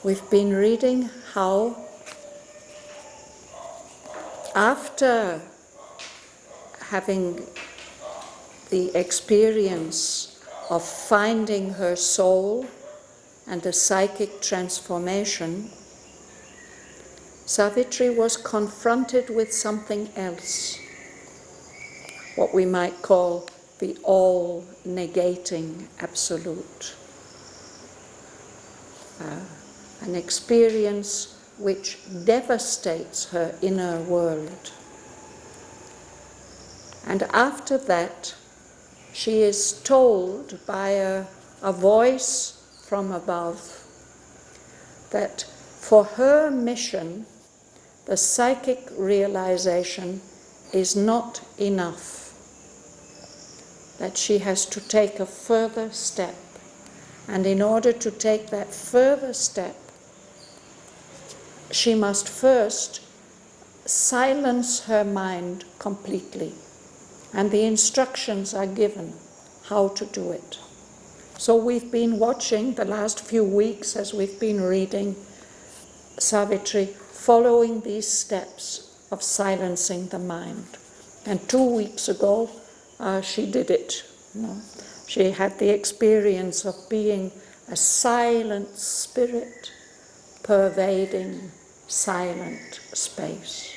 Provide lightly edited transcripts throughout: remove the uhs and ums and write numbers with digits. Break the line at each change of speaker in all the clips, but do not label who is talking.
We've been reading how, after having the experience of finding her soul and the psychic transformation, Savitri was confronted with something else, what we might call the all-negating absolute. An experience which devastates her inner world. And after that, she is told by a voice from above that for her mission, the psychic realization is not enough, that she has to take a further step. And in order to take that further step, she must first silence her mind completely. And the instructions are given how to do it. So we've been watching the last few weeks as we've been reading Savitri, following these steps of silencing the mind. And 2 weeks ago, she did it. She had the experience of being a silent spirit pervading silent space.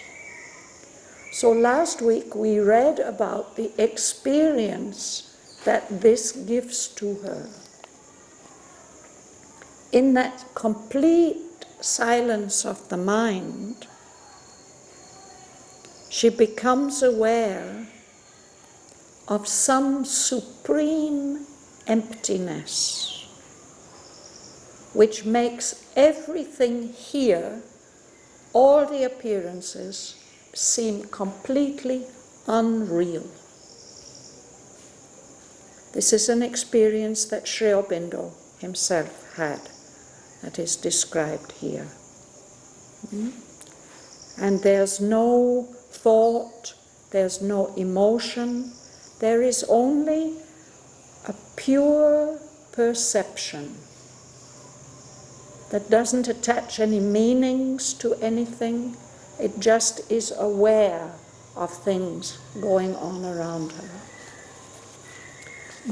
So last week we read about the experience that this gives to her. In that complete silence of the mind, she becomes aware of some supreme emptiness which makes everything here, all the appearances, seem completely unreal. This is an experience that Sri Aurobindo himself had, that is described here. And there's no thought, there's no emotion, there is only a pure perception that doesn't attach any meanings to anything. It just is aware of things going on around her.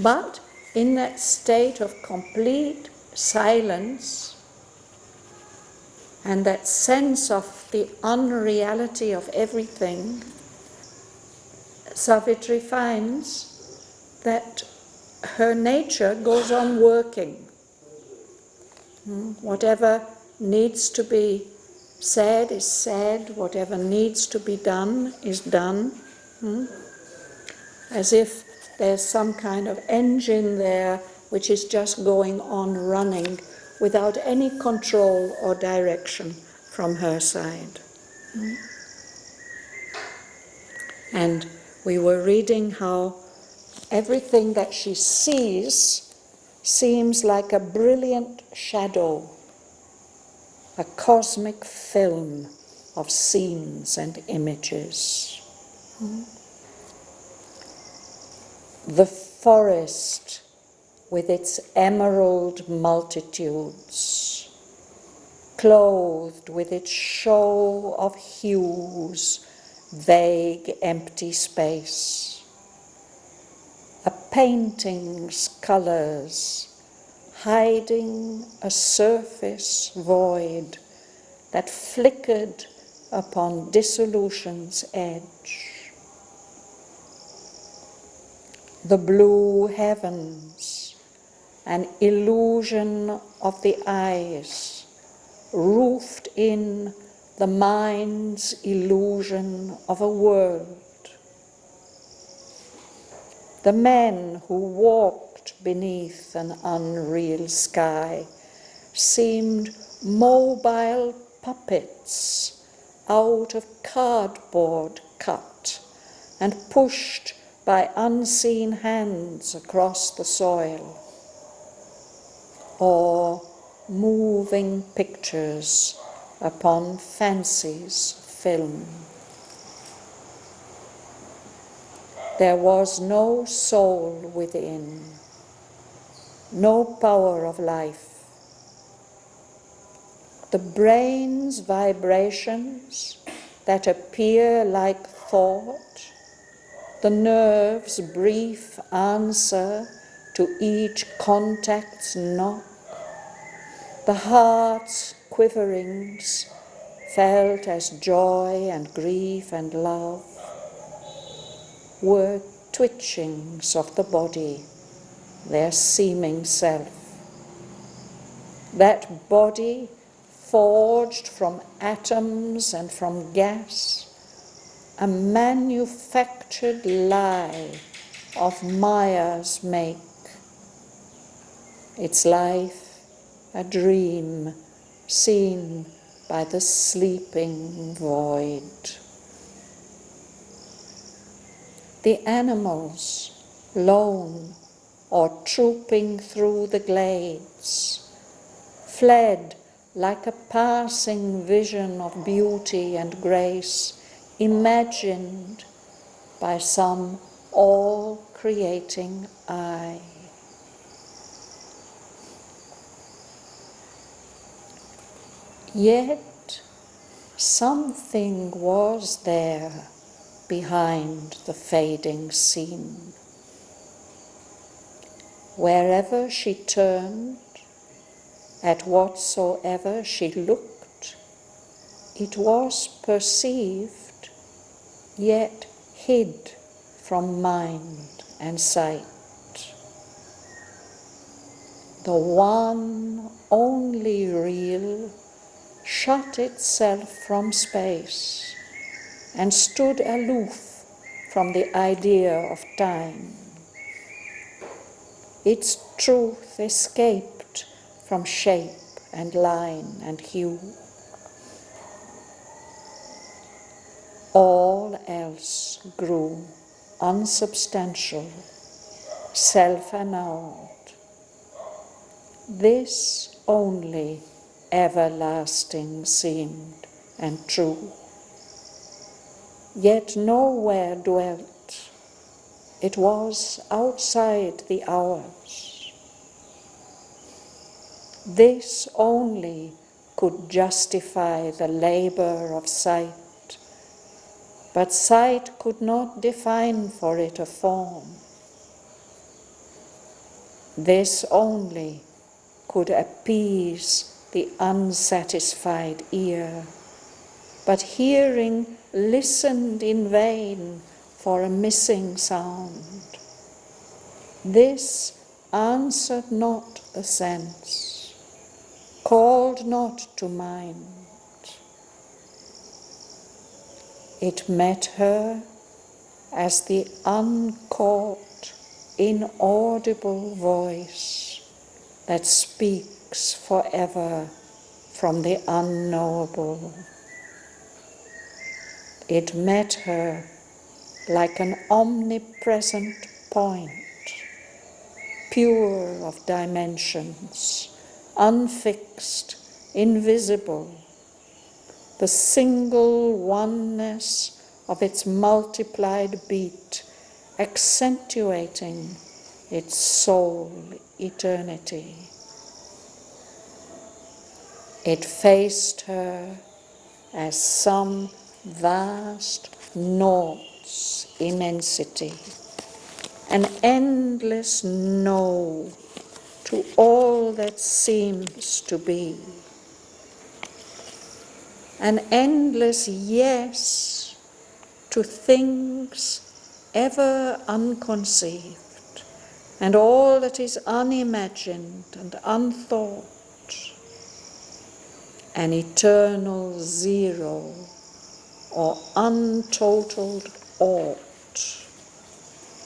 But in that state of complete silence and that sense of the unreality of everything, Savitri finds that her nature goes on working. Whatever needs to be said is said, whatever needs to be done is done. As if there's some kind of engine there which is just going on running without any control or direction from her side. And we were reading how everything that she sees seems like a brilliant shadow, a cosmic film of scenes and images. The forest with its emerald multitudes, clothed with its show of hues, vague empty space. A painting's colours hiding a surface void that flickered upon dissolution's edge. The blue heavens, an illusion of the eyes, roofed in the mind's illusion of a world. The men who walked beneath an unreal sky seemed mobile puppets out of cardboard cut and pushed by unseen hands across the soil, or moving pictures upon fancy's film. There was no soul within, no power of life. the brain's vibrations that appear like thought, the nerve's brief answer to each contact's knock, the heart's quiverings felt as joy and grief and love, were twitchings of the body, their seeming self. That body, forged from atoms and from gas, a manufactured lie of Maya's make, its life a dream seen by the sleeping void. The animals, lone or trooping through the glades, fled like a passing vision of beauty and grace, imagined by some all-creating eye. Yet something was there behind the fading scene. Wherever she turned, at whatsoever she looked, it was perceived, yet hid from mind and sight. The one only real shut itself from space and stood aloof from the idea of time. Its truth escaped from shape and line and hue. All else grew unsubstantial, self-annulled. This only everlasting seemed and true. Yet nowhere dwelt. It was outside the hours. This only could justify the labor of sight, but sight could not define for it a form. This only could appease the unsatisfied ear, but hearing listened in vain for a missing sound. This answered not the sense, called not to mind. It met her as the uncaught, inaudible voice that speaks forever from the unknowable. It met her like an omnipresent point, pure of dimensions, unfixed, invisible, the single oneness of its multiplied beat, accentuating its sole eternity. It faced her as some vast naught's immensity, an endless no to all that seems to be, an endless yes to things ever unconceived, and all that is unimagined and unthought, an eternal zero or untotaled aught,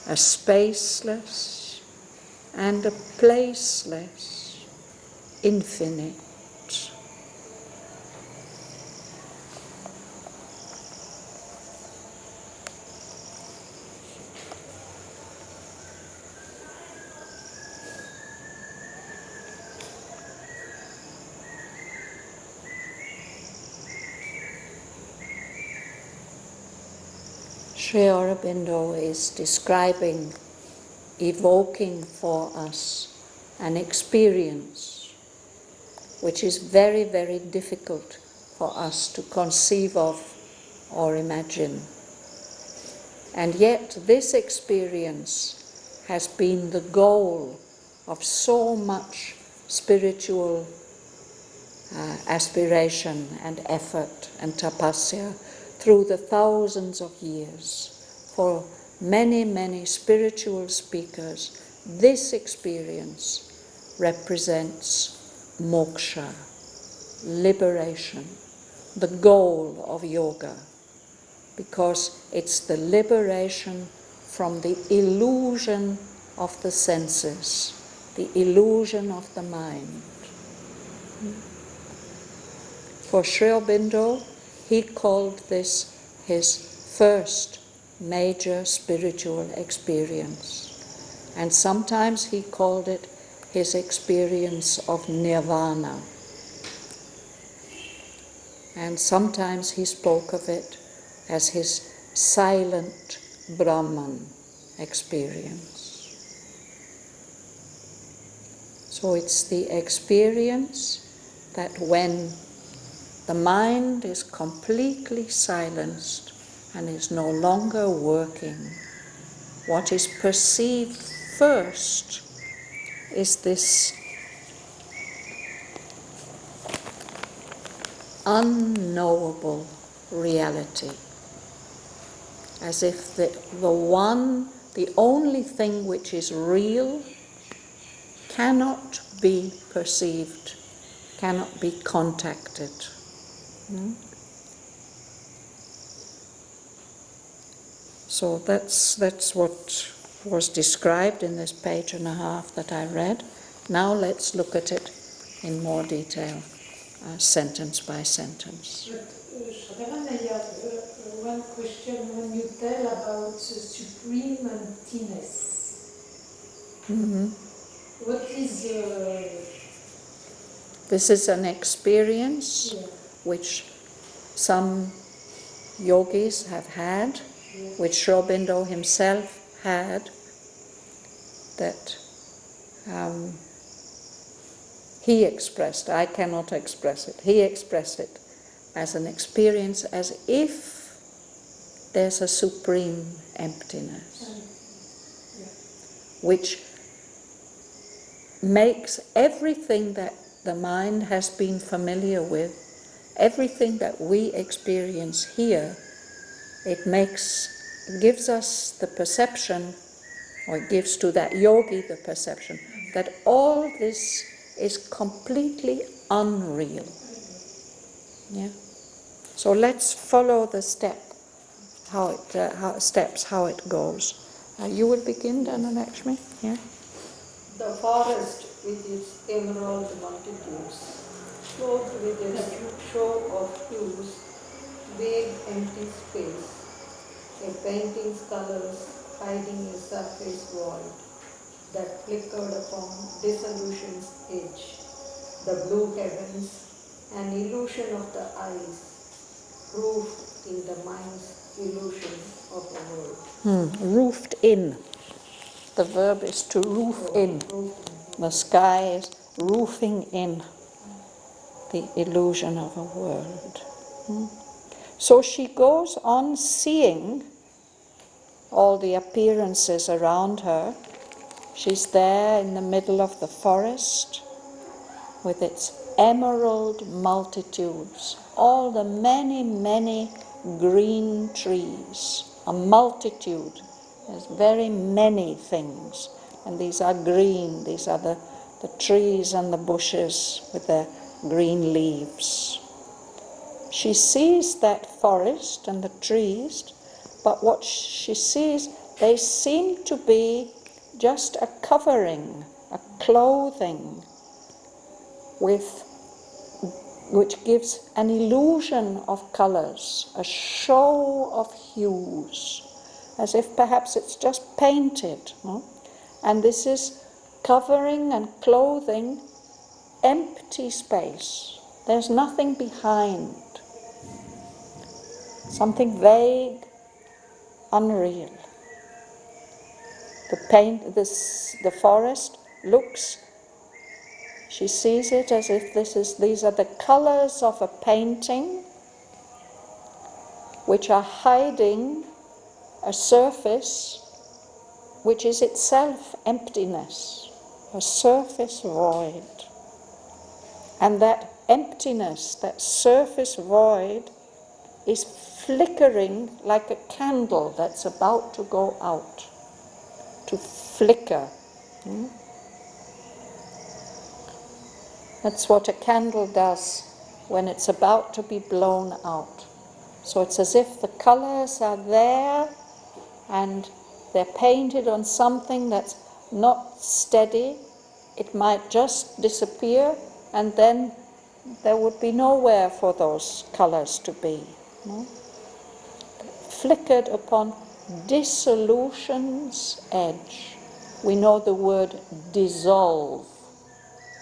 a spaceless and a placeless infinite. Sri Aurobindo is describing, evoking for us an experience which is very, very difficult for us to conceive of or imagine. And yet this experience has been the goal of so much spiritual aspiration and effort and tapasya through the thousands of years. For many, many spiritual speakers, this experience represents moksha, liberation, the goal of yoga, because it's the liberation from the illusion of the senses, the illusion of the mind. For Sri Aurobindo, he called this his first major spiritual experience. And sometimes he called it his experience of nirvana. And sometimes he spoke of it as his silent Brahman experience. So it's the experience that when the mind is completely silenced and is no longer working, what is perceived first is this unknowable reality, as if the only thing which is real cannot be perceived, cannot be contacted. So that's what was described in this page and a half that I read. Now let's look at it in more detail, sentence by sentence.
But Shraddhavan, I have one question. When you tell about supreme emptiness, what is
This is an experience which some yogis have had, which Sri Aurobindo himself had, that he expressed. I cannot express it. He expressed it as an experience as if there's a supreme emptiness, which makes everything that the mind has been familiar with, everything that we experience here, it gives us the perception, or it gives to that yogi the perception, that all this is completely unreal. Yeah. So let's follow the how it goes. You will begin, Dhanalakshmi? Yeah.
The forest with its emerald multitudes, clothed with its show of hues, vague empty space, a painting's colors hiding a surface void that flickered upon disillusion's edge, the blue heavens, an illusion of the eyes, roofed in the mind's illusion of a world.
Roofed in. The verb is to roof in. The sky is roofing in the illusion of a world. So she goes on seeing all the appearances around her. She's there in the middle of the forest with its emerald multitudes, all the many, many green trees, a multitude. There's very many things, and these are green. These are the trees and the bushes with their green leaves. She sees that forest and the trees, but what she sees, they seem to be just a covering, a clothing, which gives an illusion of colours, a show of hues, as if perhaps it's just painted. No? And this is covering and clothing empty space. There's nothing behind. Something vague, unreal. The forest looks She sees it as if these are the colors of a painting which are hiding a surface which is itself emptiness, a surface void. And that emptiness, that surface void, is flickering like a candle that's about to go out, to flicker. That's what a candle does when it's about to be blown out. So it's as if the colors are there and they're painted on something that's not steady. It might just disappear, and then there would be nowhere for those colors to be. No? Flickered upon dissolution's edge. We know the word dissolve.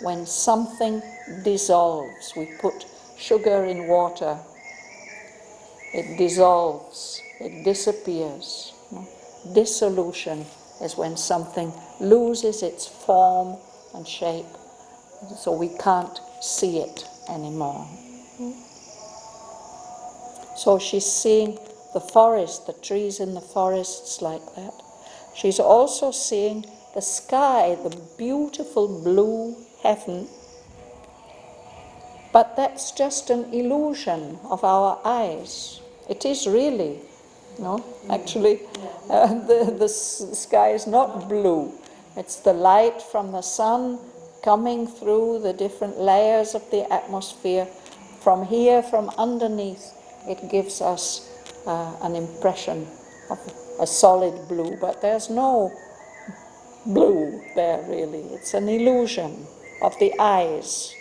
When something dissolves, we put sugar in water, it dissolves, it disappears. No? Dissolution is when something loses its form and shape, so we can't see it anymore. So she's seeing the forest, the trees in the forests like that. She's also seeing the sky, the beautiful blue heaven, but that's just an illusion of our eyes. It is really, no? Actually, the sky is not blue. It's the light from the sun coming through the different layers of the atmosphere. From here, from underneath, it gives us an impression of a solid blue, but there's no blue there really. It's an illusion of the eyes.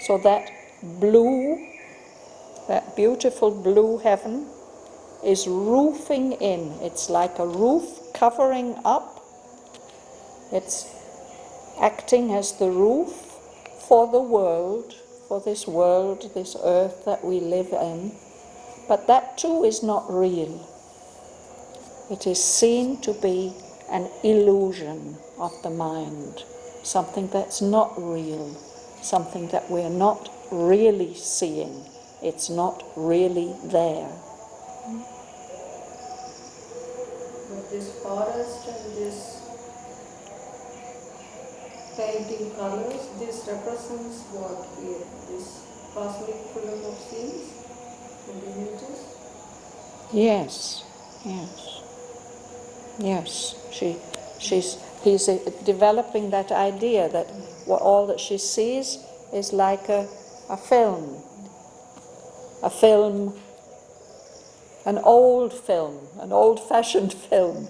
So that blue, that beautiful blue heaven, is roofing in. It's like a roof covering up. It's acting as the roof for the world, for this world, this earth that we live in. But that too is not real. It is seen to be an illusion of the mind, something that's not real, something that we're not really seeing. It's not really there.
But this forest and this painting colors, this represents what here? This cosmic film of scenes and images?
Yes, yes. Yes, he's developing that idea that all that she sees is like a film, an old-fashioned film.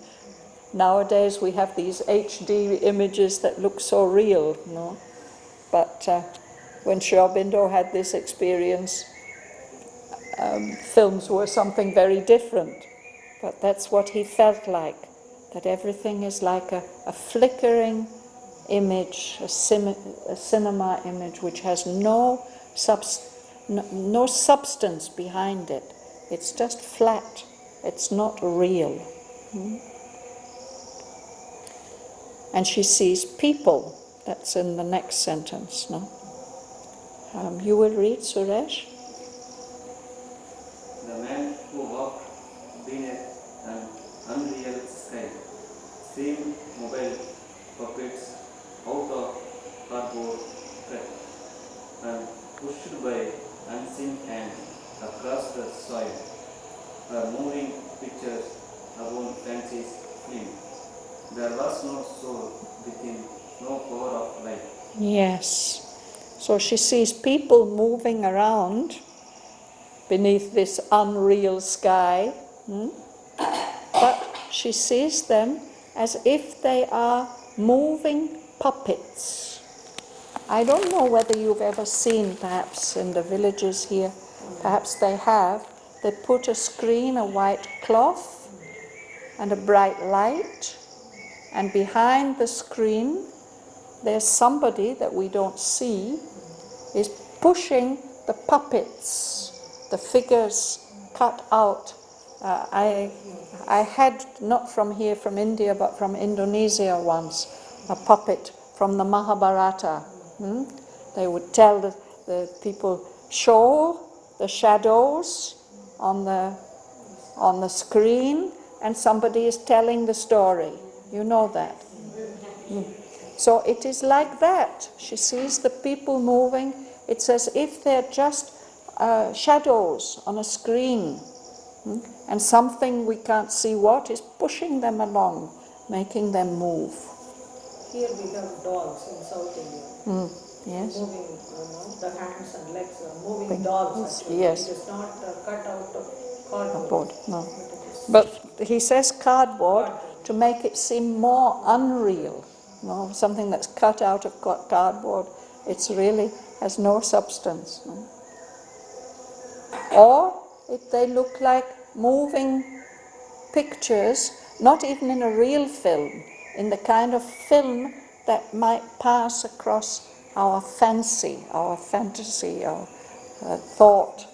Nowadays we have these HD images that look so real, no? But when Sri Aurobindo had this experience, films were something very different. But that's what he felt like, that everything is like a flickering image, a cinema image which has no substance behind it. It's just flat. It's not real. And she sees people. That's in the next sentence. No? You will read, Suresh?
The man who walked beneath an unreal sky seemed mobile puppets out of cardboard thread and pushed by unseen hands across the soil, or moving pictures upon fancy's film. There was no soul within, no power of life.
Yes. So she sees people moving around beneath this unreal sky, but she sees them as if they are moving puppets. I don't know whether you've ever seen, perhaps in the villages here, perhaps they have, they put a screen, a white cloth and a bright light, and behind the screen there's somebody that we don't see is pushing the puppets, the figures cut out. I had, not from here, from India, but from Indonesia once, a puppet from the Mahabharata, They would tell the people, show the shadows on the screen, and somebody is telling the story. You know that. So it is like that. She sees the people moving. It's as if they're just shadows on a screen. And something we can't see what is pushing them along, making them move.
Here we have dolls in South India.
Yes.
Moving, the hands and legs are moving dolls actually.
Yes.
It is not cut out of cardboard.
Cardboard, no. But he says cardboard to make it seem more unreal. Something that's cut out of cardboard, it's really has no substance. Or if they look like moving pictures, not even in a real film, in the kind of film that might pass across our fancy, our fantasy, our thought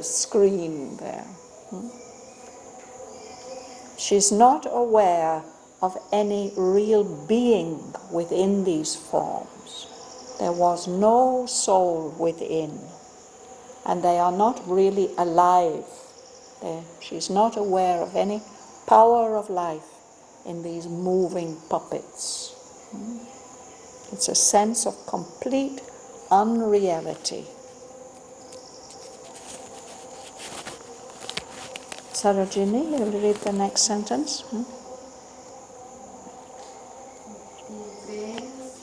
screen there. She's not aware of any real being within these forms. There was no soul within, and they are not really alive. She's not aware of any power of life in these moving puppets. It's a sense of complete unreality. Sarojini, you'll read the next sentence.
The veins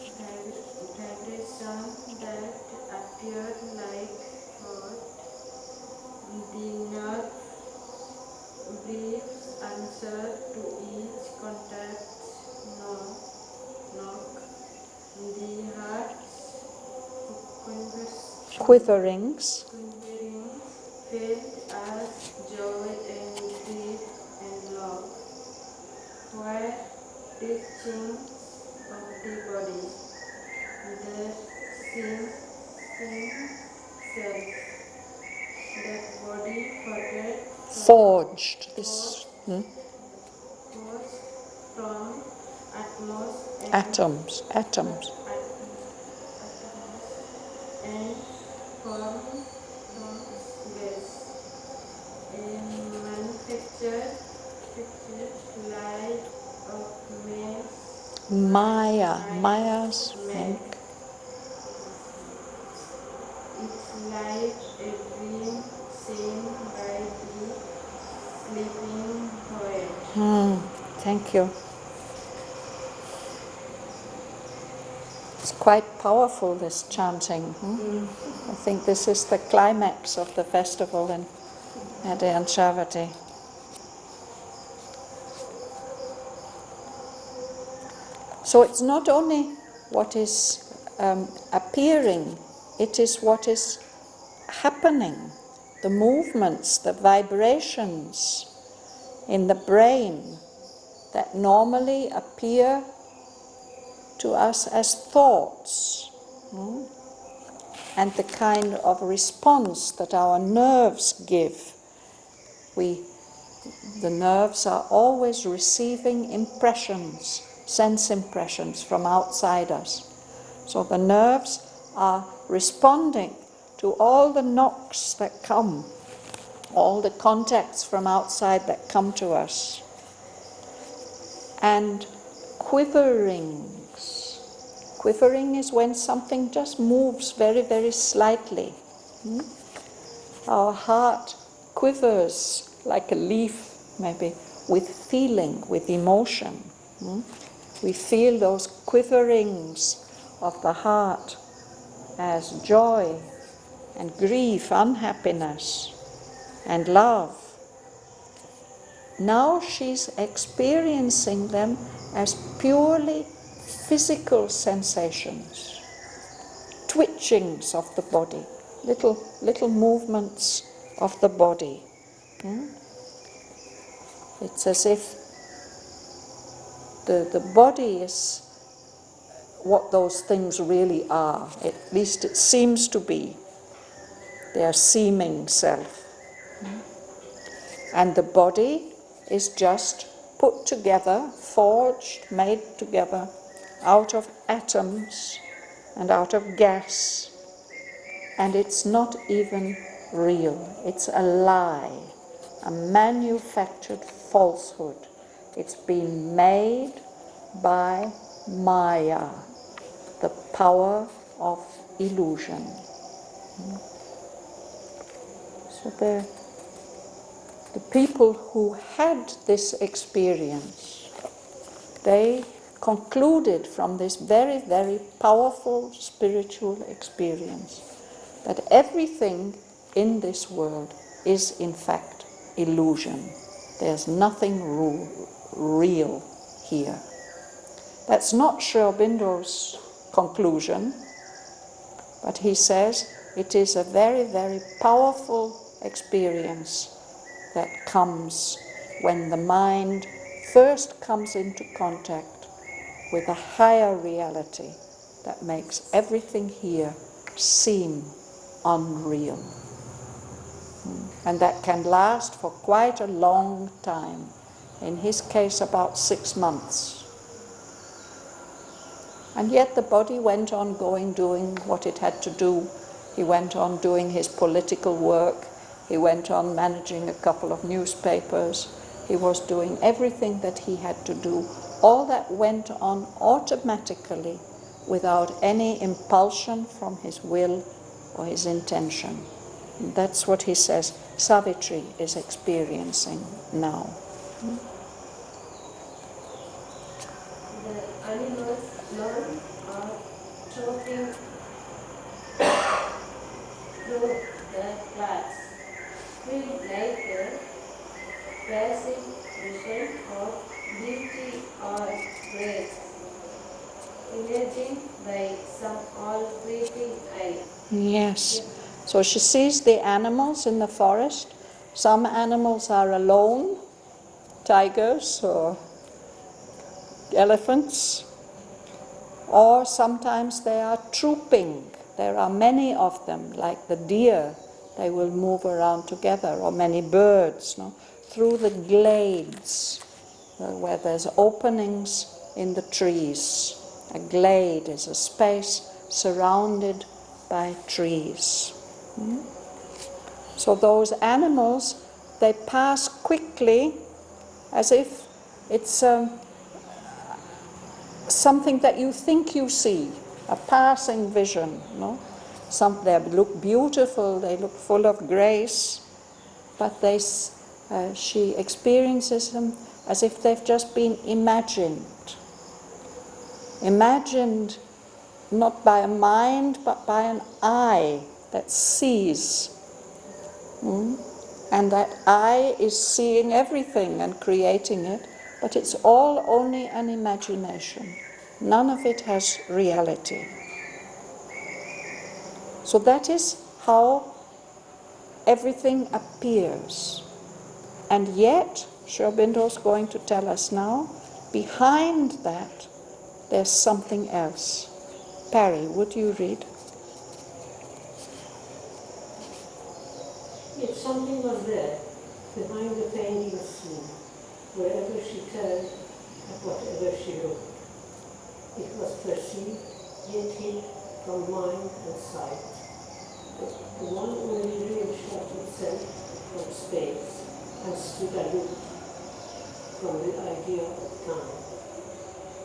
that appeared like heart, the nerve briefs answer to each contact knock, the heart's
Quiverings.
felt as joy and grief and love, were teachings of the body, the same self, that body
Forged.
forged from
Atoms.
and formed from space, a manufactured light of
Maya's make.
It's like a dream seen by the sleeping poet.
Thank you. It's quite powerful, this chanting. I think this is the climax of the festival in Adyantravati. So it's not only what is appearing, it is what is happening, the movements, the vibrations in the brain that normally appear to us as thoughts, and the kind of response that our nerves give. The nerves are always receiving impressions, sense impressions from outside us. So the nerves are responding to all the knocks that come, all the contacts from outside that come to us. And quiverings. Quivering is when something just moves very, very slightly. Our heart quivers like a leaf, maybe, with feeling, with emotion. We feel those quiverings of the heart as joy and grief, unhappiness and love. Now she's experiencing them as purely physical sensations, twitchings of the body, little movements of the body. It's as if the body is what those things really are. At least it seems to be their seeming self. And the body is just put together, forged, made together out of atoms and out of gas, and it's not even real. It's a lie, a manufactured falsehood. It's been made by Maya, the power of illusion. So the people who had this experience, they concluded from this very, very powerful spiritual experience that everything in this world is in fact illusion. There's nothing real here. That's not Sri Aurobindo's conclusion, but he says it is a very, very powerful experience that comes when the mind first comes into contact with a higher reality that makes everything here seem unreal. And that can last for quite a long time. In his case, about 6 months. And yet the body went on doing what it had to do. He went on doing his political work. He went on managing a couple of newspapers. He was doing everything that he had to do. All that went on automatically without any impulsion from his will or his intention. And that's what he says Savitri is experiencing now.
The animals learn are choking through the cracks, feel like the passive vision of beauty or grace, imaging by some all-creating eye.
Yes. So she sees the animals in the forest. Some animals are alone, tigers or elephants, or sometimes they are trooping. There are many of them, like the deer. They will move around together, or many birds, no? Through the glades where there's openings in the trees. A glade is a space surrounded by trees. So those animals, they pass quickly as if it's something that you think you see, a passing vision. No? They look beautiful, they look full of grace, but she experiences them as if they've just been imagined. Imagined not by a mind, but by an eye that sees. And that eye is seeing everything and creating it, but it's all only an imagination. None of it has reality. So that is how everything appears. And yet, Sri Aurobindo is going to tell us now, behind that, there's something else. Parry, would you read?
Yet something was there, behind the painting scene, wherever she turned and whatever she looked. It was perceived, yet hid from mind and sight. The one only real shot itself from space and stood aloof from the idea of time.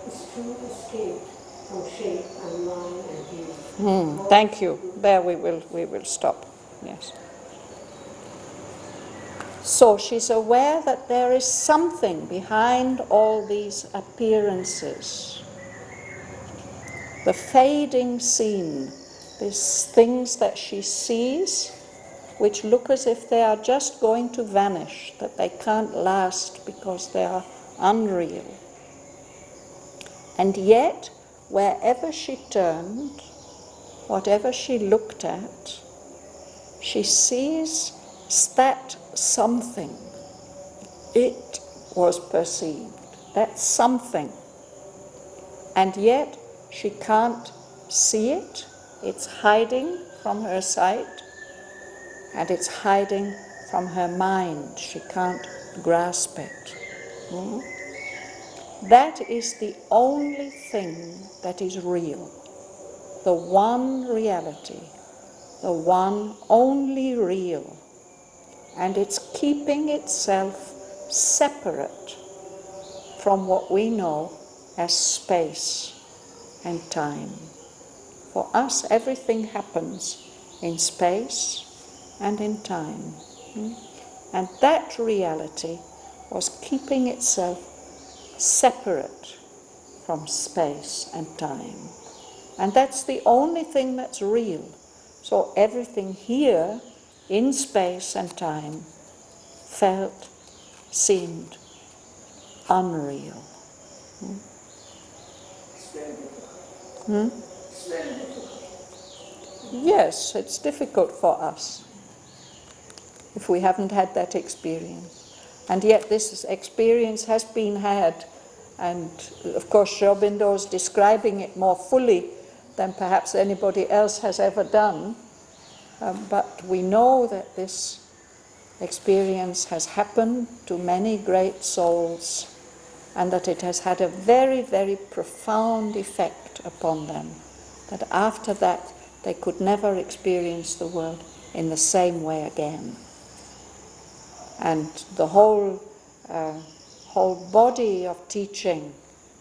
Its truth escaped from shape and line and hue.
Thank you. There we will stop. Yes. So she's aware that there is something behind all these appearances. The fading scene, these things that she sees, which look as if they are just going to vanish, that they can't last because they are unreal. And yet, wherever she turned, whatever she looked at, she sees that something. It was perceived. That something. And yet, she can't see it. It's hiding from her sight. And it's hiding from her mind. She can't grasp it. That is the only thing that is real. the one reality, the one only real, and it's keeping itself separate from what we know as space and time. For us, everything happens in space and in time. And that reality was keeping itself separate from space and time. And that's the only thing that's real. So everything here in space and time felt, seemed unreal. Yes, it's difficult for us if we haven't had that experience. And yet this experience has been had, and of course Sri Aurobindo is describing it more fully than perhaps anybody else has ever done, but we know that this experience has happened to many great souls, and that it has had a very, very profound effect upon them, that after that they could never experience the world in the same way again. And the whole body of teaching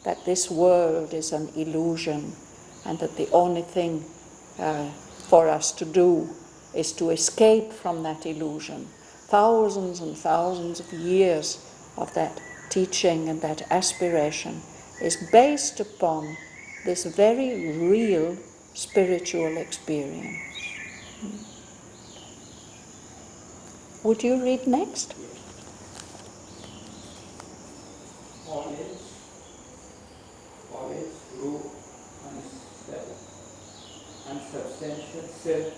that this world is an illusion, and that the only thing for us to do is to escape from that illusion. Thousands and thousands of years of that teaching and that aspiration is based upon this very real spiritual experience. Would you read next?
Always through unsubstantial self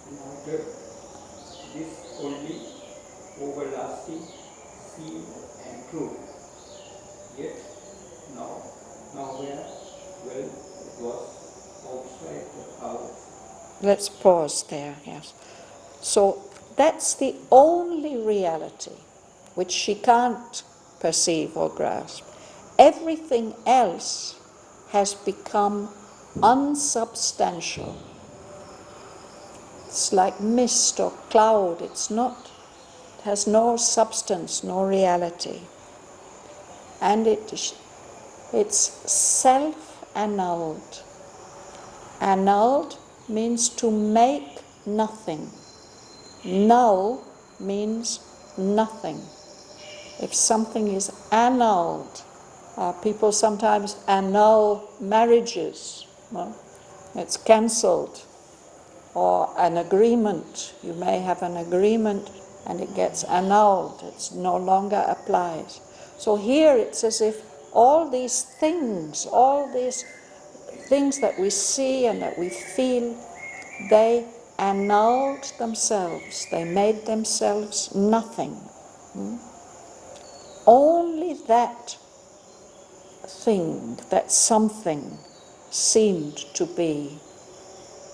and outer, this only overlasting, seen and true. Yet nowhere, well, it was outside the house.
Let's pause there, yes. So that's the only reality which she can't perceive or grasp. Everything else has become unsubstantial. It's like mist or cloud. It has no substance, no reality. And it's self-annulled. Annulled means to make nothing. Null means nothing. If something is annulled, people sometimes annul marriages. Well, it's cancelled. Or an agreement. You may have an agreement and it gets annulled. It no longer applies. So here it's as if all these things that we see and that we feel, they annulled themselves. They made themselves nothing. Only that thing, that something, seemed to be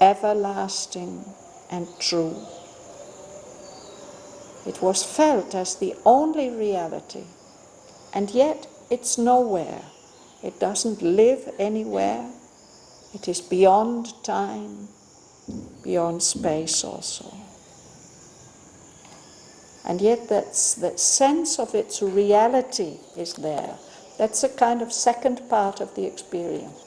everlasting and true. It was felt as the only reality, and yet it's nowhere. It doesn't live anywhere. It is beyond time, beyond space also. And yet that sense of its reality is there. That's a kind of second part of the experience.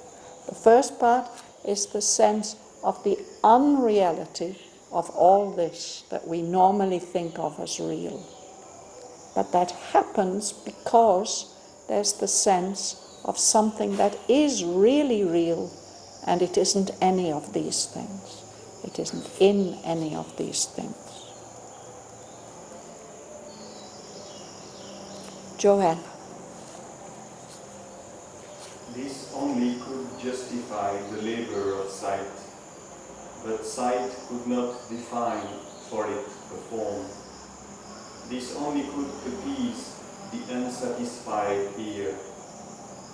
The first part is the sense of the unreality of all this that we normally think of as real. But that happens because there's the sense of something that is really real, and it isn't any of these things. It isn't in any of these things. Joanne.
This only could justify the labor of sight, but sight could not define for it a form. This only could appease the unsatisfied ear,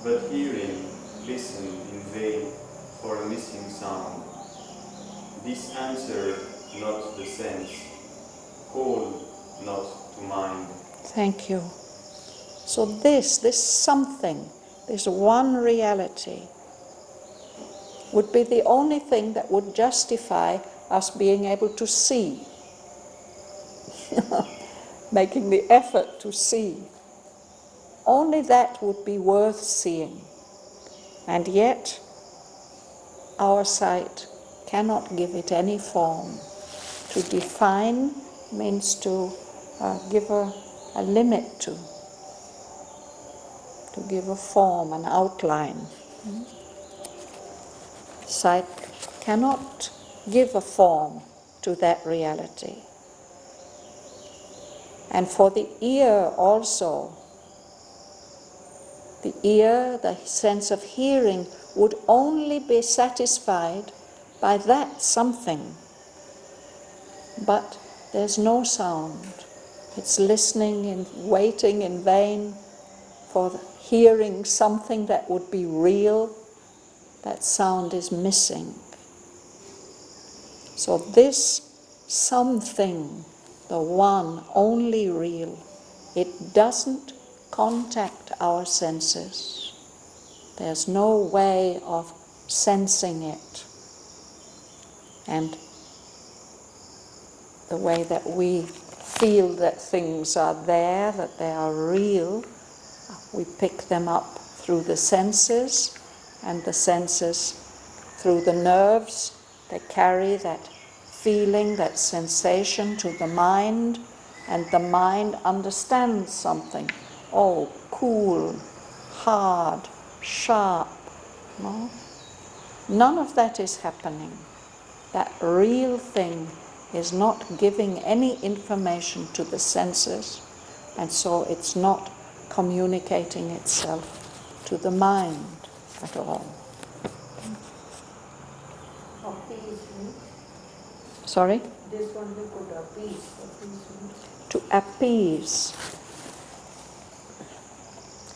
but hearing listened in vain for a missing sound. This answered not the sense, called not to mind.
Thank you. So this something, this one reality, would be the only thing that would justify us being able to see, making the effort to see. Only that would be worth seeing. And yet, our sight cannot give it any form. To define means to give a limit to give a form, an outline. Sight cannot give a form to that reality. And for the ear also, the ear, the sense of hearing, would only be satisfied by that something. But there's no sound. It's listening and waiting in vain for hearing something that would be real. That sound is missing. So this something, the one, only real, it doesn't contact our senses. There's no way of sensing it. And the way that we feel that things are there, that they are real, we pick them up through the senses, and the senses through the nerves. They carry that feeling, that sensation to the mind, and the mind understands something. Oh, cool, hard, sharp. No? None of that is happening. That real thing is not giving any information to the senses, and so it's not communicating itself to the mind at all.
Appeasement.
Sorry?
This one we could appease. Appeasement.
To appease.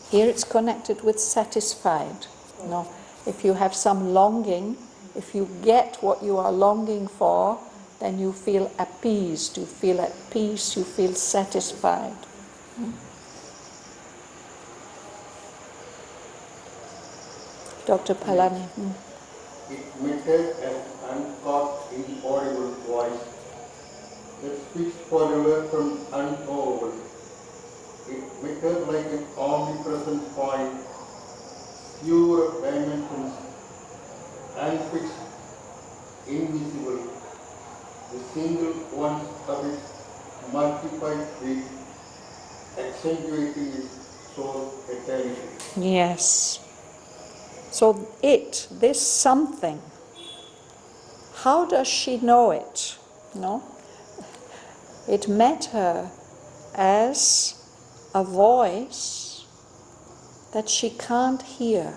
Here it's connected with satisfied. No, if you have some longing, if you get what you are longing for, then you feel appeased, you feel at peace, you feel satisfied. Dr. Palani.
It metted an uncaught, inaudible voice that speaks forever from unknowable. It metted like an omnipresent point, pure of dimensions, unfixed, invisible, the single ones of its multiplied being, accentuating its soul eternity.
Yes. So this something, how does she know it? No? It met her as a voice that she can't hear,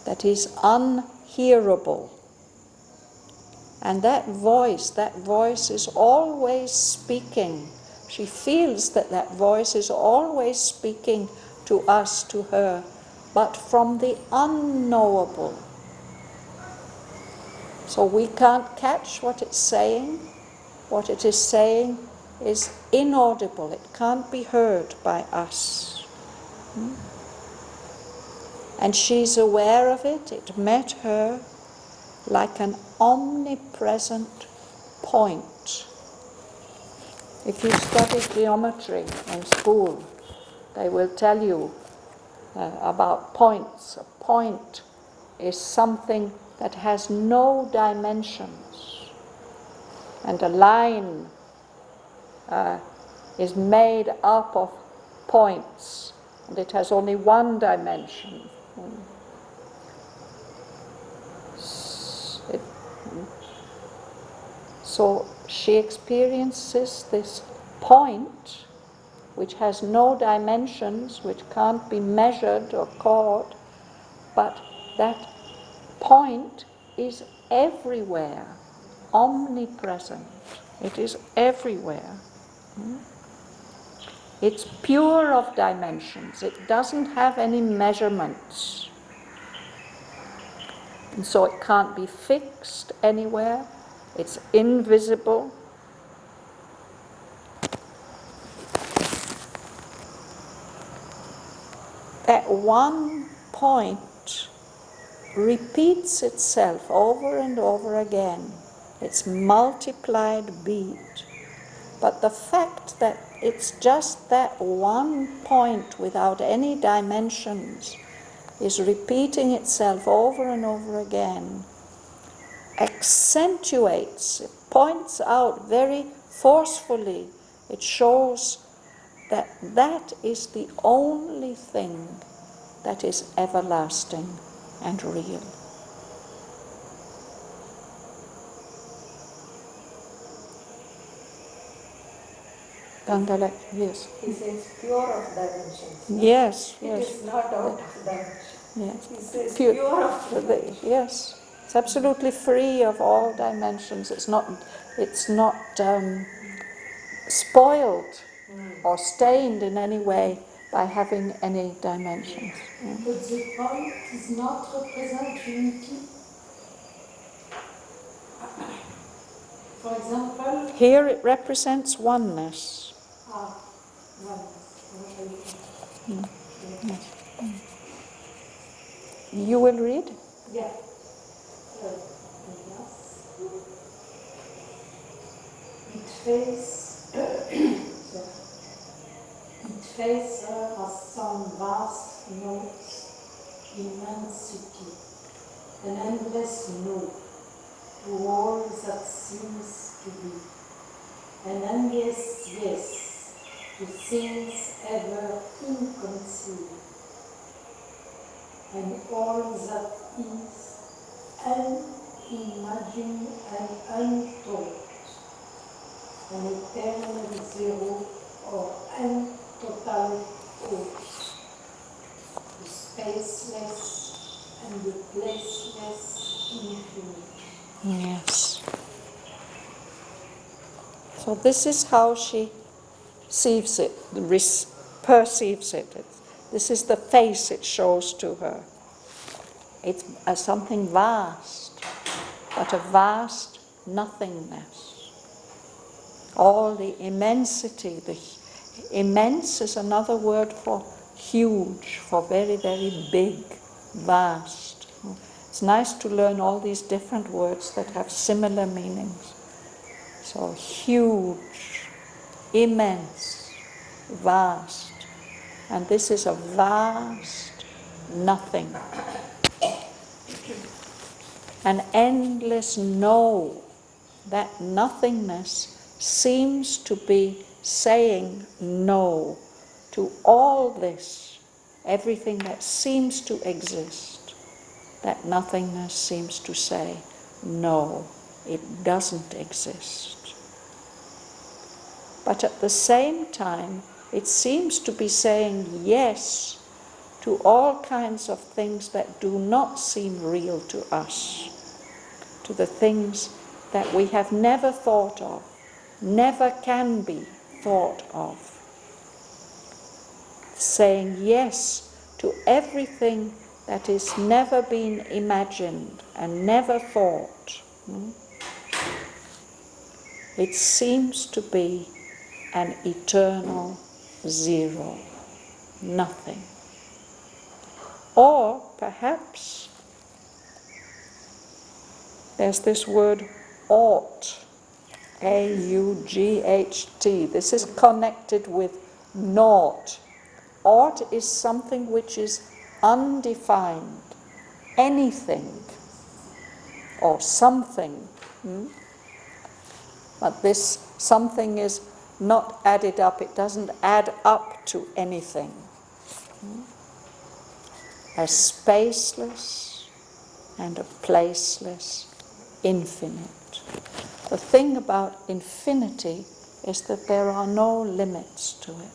that is unhearable. And that voice is always speaking. She feels that voice is always speaking to us, to her, but from the unknowable. So we can't catch what it's saying. What it is saying is inaudible. It can't be heard by us. And she's aware of it. It met her like an omnipresent point. If you study geometry in school, they will tell you about points. A point is something that has no dimensions. And a line is made up of points, and it has only one dimension. So she experiences this point, which has no dimensions, which can't be measured or caught, but that point is everywhere, omnipresent. It is everywhere. It's pure of dimensions. It doesn't have any measurements. And so it can't be fixed anywhere. It's invisible. At one point, repeats itself over and over again. It's multiplied beat. But the fact that it's just that one point without any dimensions is repeating itself over and over again accentuates, it points out very forcefully, it shows that that is the only thing that is everlasting and real. Gandalek, yes.
He says pure of dimensions.
Yes,
It
yes.
is not out of dimension.
Yes.
He says pure of dimensions.
Yes, it's absolutely free of all dimensions. It's not spoiled or stained in any way by having any dimensions. Yeah.
But the point does not represent unity. For example,
Here it represents oneness. You will read?
Yeah. It face as some vast notes, immensity, an endless no to all that seems to be, an endless yes to things ever inconceived, and all that is unimagined and untold, an eternal zero or total force, the spaceless and the placeless infinite.
Yes. So this is how she sees it, perceives it. This is the face it shows to her. It's something vast, but a vast nothingness. All the immensity, immense is another word for huge, for very, very big, vast. It's nice to learn all these different words that have similar meanings. So huge, immense, vast. And this is a vast nothing. An endless no. That nothingness seems to be saying no to all this, everything that seems to exist. That nothingness seems to say no, it doesn't exist. But at the same time, it seems to be saying yes to all kinds of things that do not seem real to us, to the things that we have never thought of, never can be thought of. Saying yes to everything that is never been imagined and never thought. It seems to be an eternal zero, nothing. Or perhaps there's this word ought, A-U-G-H-T. This is connected with naught. Ought is something which is undefined, anything or something. But this something is not added up, it doesn't add up to anything. A spaceless and a placeless infinite. The thing about infinity is that there are no limits to it.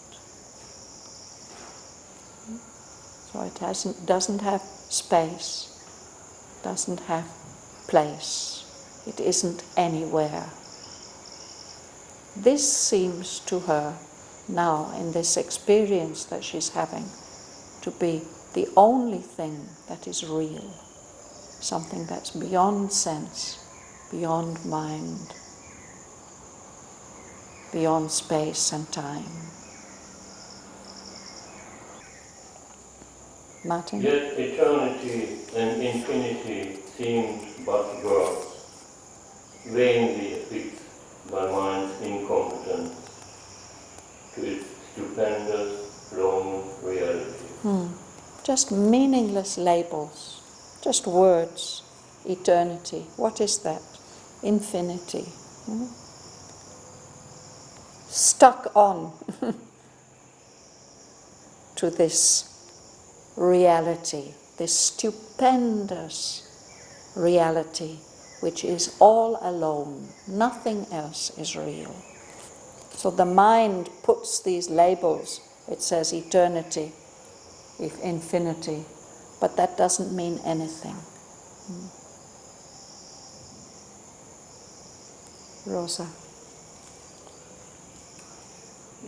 So it doesn't have space, doesn't have place, it isn't anywhere. This seems to her now, in this experience that she's having, to be the only thing that is real, something that's beyond sense, beyond mind, beyond space and time. Martin?
Yet eternity and infinity seemed but words, vainly affixed by mind's incompetence to its stupendous, long reality.
Just meaningless labels, just words. Eternity, what is that? Infinity. Stuck on to this reality, this stupendous reality, which is all alone. Nothing else is real. So the mind puts these labels. It says eternity, if infinity, but that doesn't mean anything. Rosa.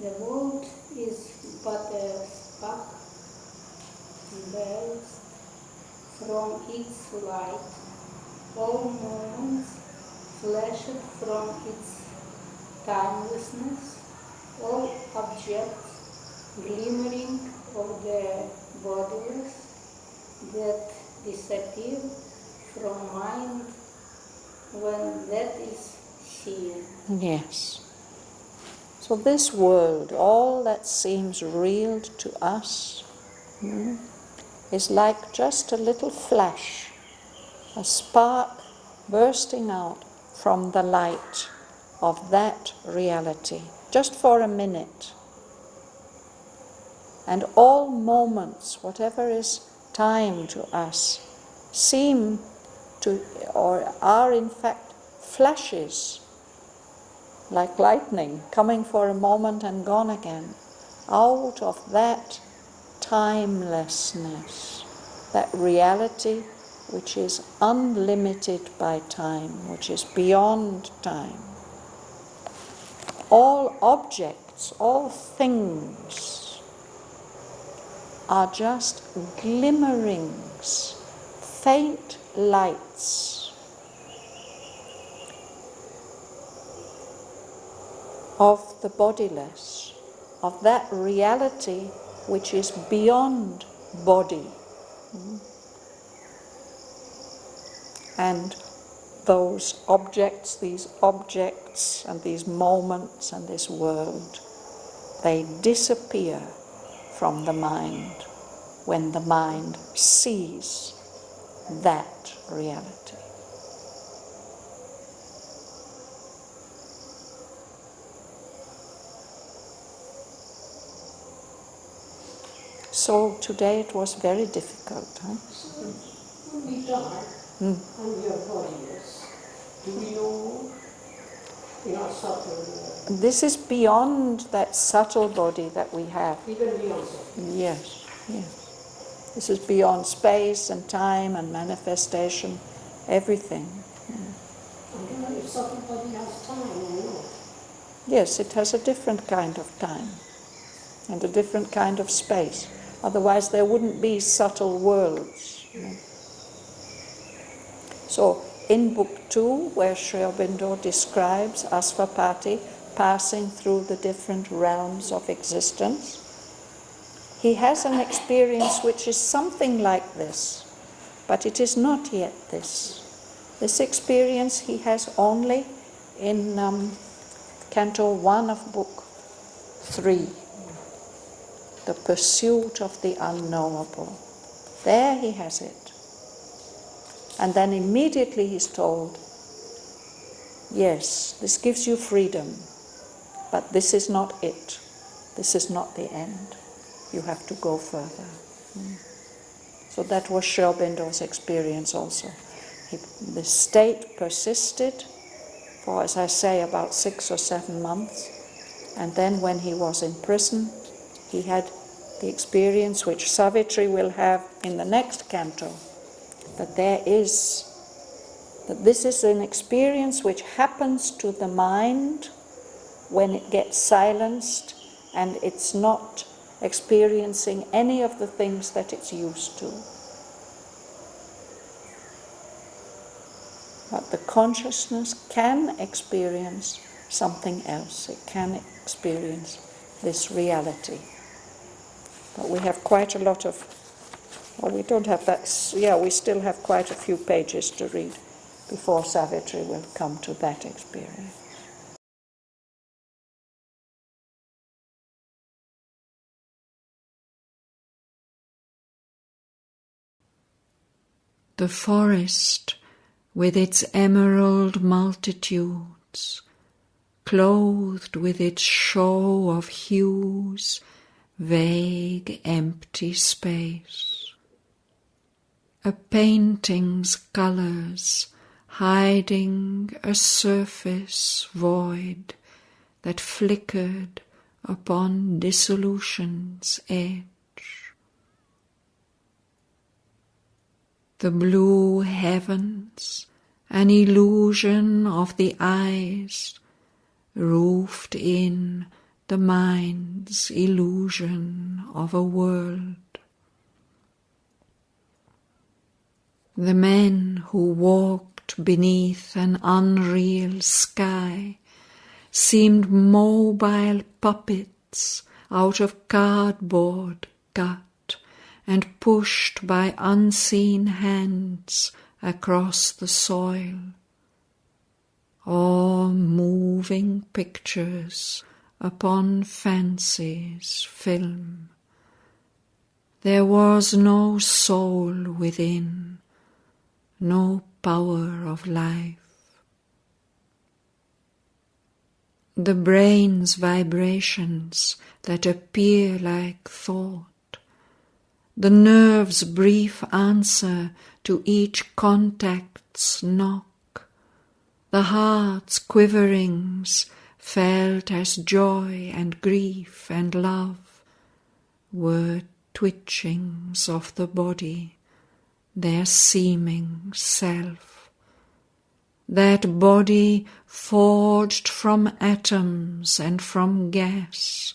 The world is but a spark burst from its light. All moments flashed from its timelessness. All objects glimmering of the bodiless that disappear from mind when that is seen.
Yes. So this world, all that seems real to us, is like just a little flash, a spark bursting out from the light of that reality, just for a minute. And all moments, whatever is time to us, seem to, or are in fact flashes, like lightning, coming for a moment and gone again, out of that timelessness, that reality which is unlimited by time, which is beyond time. All objects, all things are just glimmerings, faint lights of the bodiless, of that reality which is beyond body. And those objects, these objects and these moments and this world, they disappear from the mind when the mind sees that reality. So today it was very difficult.
When we die and we are bodiless, do we know in our subtle,
This is beyond that subtle body that we have.
even beyond subtle?
Yes, yes. This is beyond space and time and manifestation, everything.
I don't know if subtle body has time or not.
Yes, it has a different kind of time and a different kind of space. Otherwise there wouldn't be subtle worlds. So in Book 2, where Sri Aurobindo describes Asvapati passing through the different realms of existence, he has an experience which is something like this, but it is not yet this. This experience he has only in Canto 1 of Book 3, the pursuit of the unknowable. There he has it. And then immediately he's told, yes, this gives you freedom, but this is not it. This is not the end. You have to go further. So that was Sri Aurobindo's experience also. The state persisted for, as I say, about 6 or 7 months. And then when he was in prison, he had the experience which Savitri will have in the next canto, that this is an experience which happens to the mind when it gets silenced and it's not experiencing any of the things that it's used to. But the consciousness can experience something else. It can experience this reality. But we have quite a lot of Well, we don't have that. Yeah, we still have quite a few pages to read before Savitri will come to that experience. The forest with its emerald multitudes, clothed with its show of hues, vague empty space. A painting's colours hiding a surface void that flickered upon dissolution's edge. The blue heavens, an illusion of the eyes, roofed in the mind's illusion of a world. The men who walked beneath an unreal sky seemed mobile puppets out of cardboard cut and pushed by unseen hands across the soil, or moving pictures upon fancy's film. There was no soul within, no power of life. The brain's vibrations that appear like thought, the nerve's brief answer to each contact's knock, the heart's quiverings felt as joy and grief and love, were twitchings of the body, their seeming self. That body forged from atoms and from gas,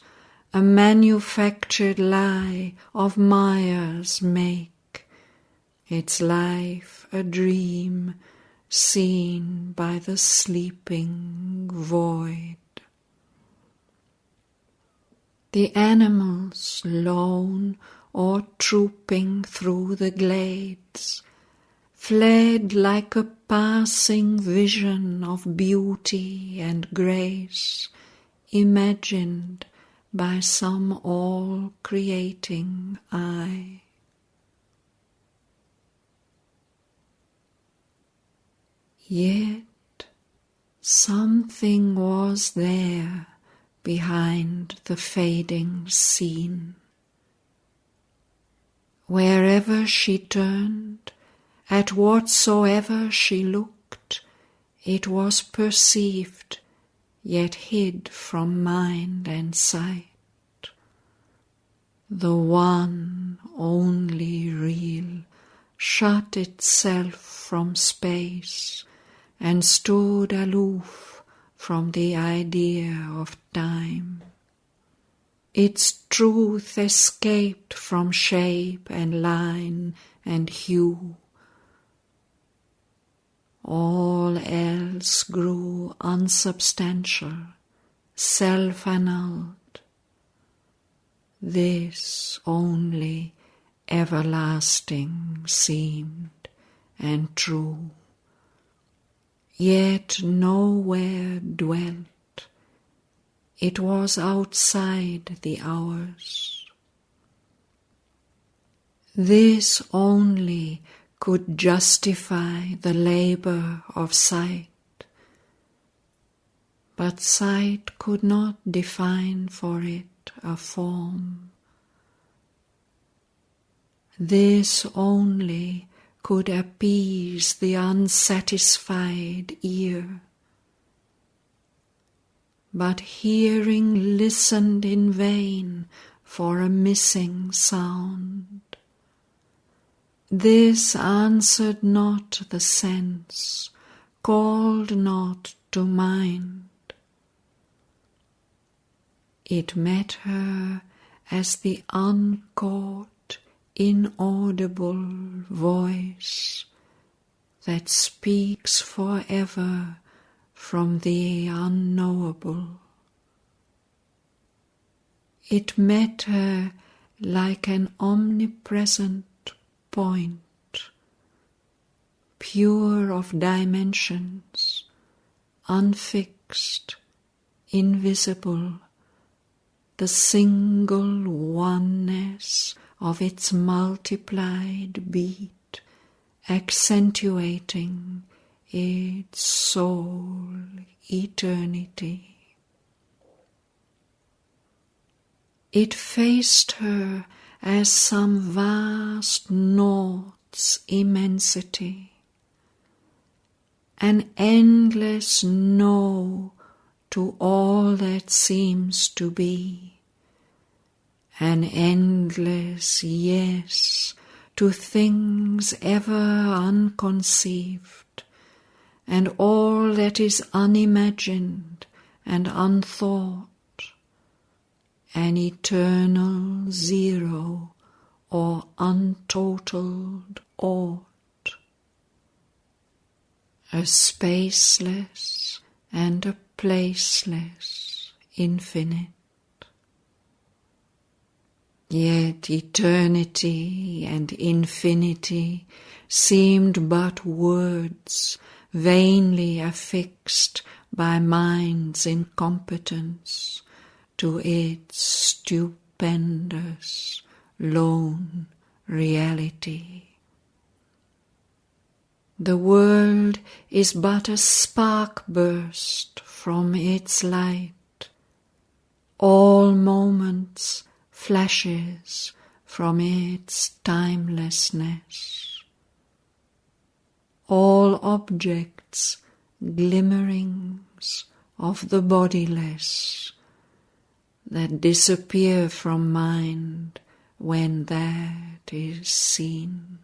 a manufactured lie of Maya's make, its life a dream seen by the sleeping void. The animals, lone or trooping through the glades, fled like a passing vision of beauty and grace, imagined by some all-creating eye. Yet something was there behind the fading scene. Wherever she turned, at whatsoever she looked, it was perceived, yet hid from mind and sight. The one only real shut itself from space and stood aloof from the idea of time. Its truth escaped from shape and line and hue. All else grew unsubstantial, self-annulled. This only everlasting seemed and true, yet nowhere dwelt. It was outside the hours. This only could justify the labor of sight, but sight could not define for it a form. This only could appease the unsatisfied ear, but hearing listened in vain for a missing sound. This answered not the sense, called not to mind. It met her as the uncaught, inaudible voice that speaks forever from the unknowable. It met her like an omnipresent point, pure of dimensions, unfixed, invisible, the single oneness of its multiplied beat, accentuating its sole eternity. It faced her as some vast naught's immensity, an endless no to all that seems to be, an endless yes to things ever unconceived, and all that is unimagined and unthought, an eternal zero or untotaled aught, a spaceless and a placeless infinite. Yet eternity and infinity seemed but words vainly affixed by mind's incompetence to its stupendous, lone reality. The world is but a spark burst from its light, all moments flashes from its timelessness, all objects glimmerings of the bodiless that disappear from mind when that is seen.